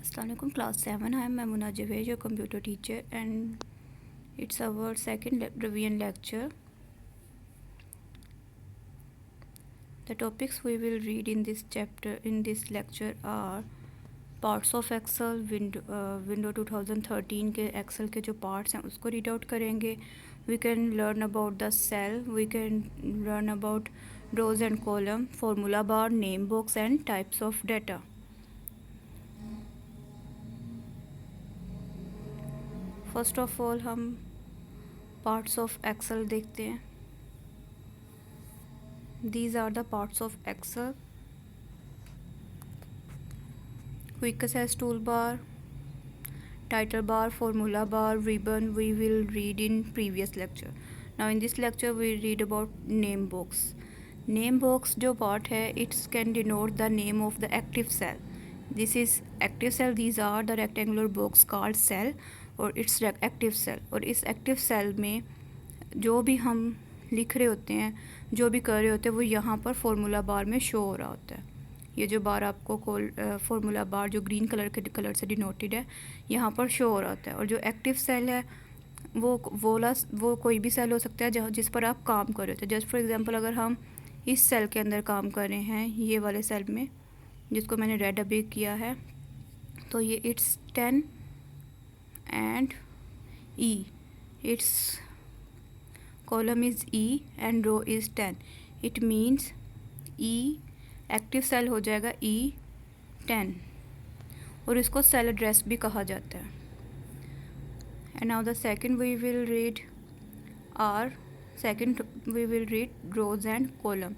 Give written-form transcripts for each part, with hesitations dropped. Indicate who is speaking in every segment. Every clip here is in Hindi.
Speaker 1: Assalamualaikum, class 7. I am Maimuna Javed, your computer teacher, and it's our second revision lecture. The topics we will read in this lecture are parts of Excel, window 2013 के Excel के जो parts हैं उसको read out करेंगे. We can learn about the cell, we can learn about rows and column, formula bar, name box and types of data. First of all हम पार्ट्स ऑफ एक्सेल देखते हैं. These are the parts of Excel. Quick access toolbar, title bar, formula bar, ribbon we will read in previous lecture. Now in this lecture we read about name box. Name box जो part है it can denote the name of the active cell. This is active cell. These are the rectangular box called cell और इट्स एक्टिव सेल. और इस एक्टिव सेल में जो भी हम लिख रहे होते हैं, जो भी कर रहे होते हैं, वो यहाँ पर फार्मूला बार में शो हो रहा होता है. ये जो बार आपको फार्मूला बार जो ग्रीन कलर से डिनोटेड है यहाँ पर शो हो रहा होता है. और जो एक्टिव सेल है वो कोई भी सेल हो सकता है जहाँ जिस पर आप काम कर रहे होते हैं. जस्ट फॉर एग्जांपल अगर हम इस सेल के अंदर काम कर रहे हैं, ये वाले सेल में जिसको मैंने रेड अभी किया है, तो ये it's 10 and E. Its column is E and row is 10. It means E active cell हो जाएगा E10 और इसको सेल एड्रेस भी कहा जाता है. And now the second we will read rows and column.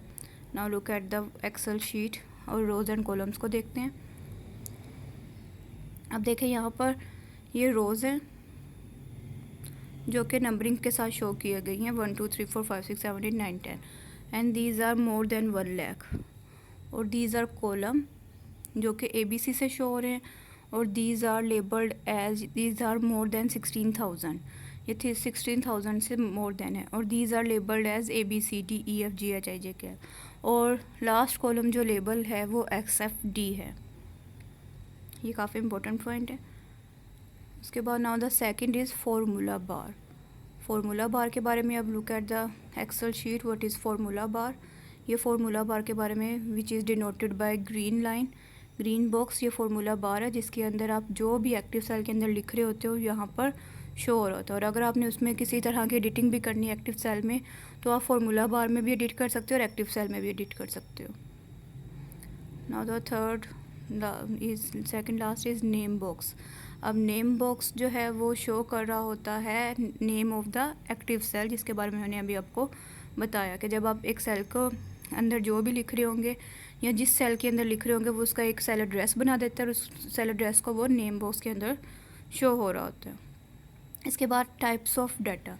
Speaker 1: Now look at the Excel sheet और रोज एंड कॉलम्स को देखते हैं. अब देखें यहाँ पर ये रोज़ हैं जो कि नंबरिंग के साथ शो किए गई हैं 1 2 3 4 5 6 7 8 9 10 and these are more than 1 lakh. और दीज आर कॉलम जो कि ABC से शो हो रहे हैं और these are labelled as these are more than 16,000. ये 16,000 से मोर देन है. और these are labelled as ABCDEFGHIJK. और लास्ट कॉलम जो लेबल है वो XFD है. ये काफ़ी इंपॉर्टेंट पॉइंट है. उसके बाद now the second is formula bar. Formula bar के बारे में अब look at the Excel sheet. What is formula bar? ये फार्मूला बार के बारे में which is denoted by green line, green box. ये फार्मूला बार है जिसके अंदर आप जो भी एक्टिव सेल के अंदर लिख रहे होते हो यहाँ पर शो हो रहा होता है. और अगर आपने उसमें किसी तरह की एडिटिंग भी करनी है एक्टिव सेल में, तो आप फार्मूला बार में भी एडिट कर सकते हो और एक्टिव सेल में भी एडिट कर सकते हो. Now the third second last is name box. अब नेम बॉक्स जो है वो शो कर रहा होता है name of the active cell, जिसके बारे में मैंने अभी आपको बताया कि जब आप एक सेल को अंदर जो भी लिख रहे होंगे या जिस सेल के अंदर लिख रहे होंगे वो उसका एक सेल एड्रेस बना देता है और उस सेल एड्रेस को वो नेम बॉक्स के अंदर शो हो रहा होता है. इसके बाद टाइप्स ऑफ डाटा.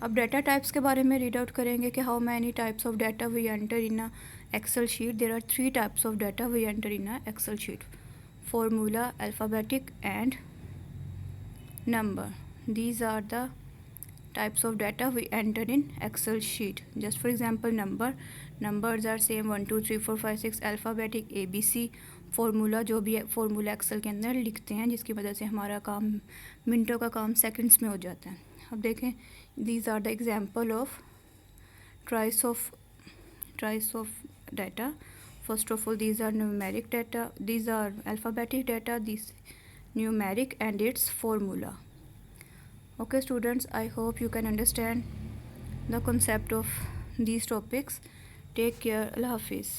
Speaker 1: अब डाटा टाइप्स के बारे में रीड आउट करेंगे कि how many types of data we enter in a Excel sheet. There are 3 types of data we enter in a Excel sheet. formula, alphabetic and number. These are the types of data we enter in Excel sheet. Just for example, numbers are same 1 2 3 4 5 6. alphabetic ABC. formula जो भी formula Excel के अंदर लिखते हैं जिसकी वजह से हमारा काम मिनटों का काम सेकंड्स में हो जाता है. अब देखें, these are the example of types of data. First of all, these are numeric data, these are alphabetic data, this numeric and its formula. Okay students, I hope you can understand the concept of these topics. Take care. Allah Hafiz.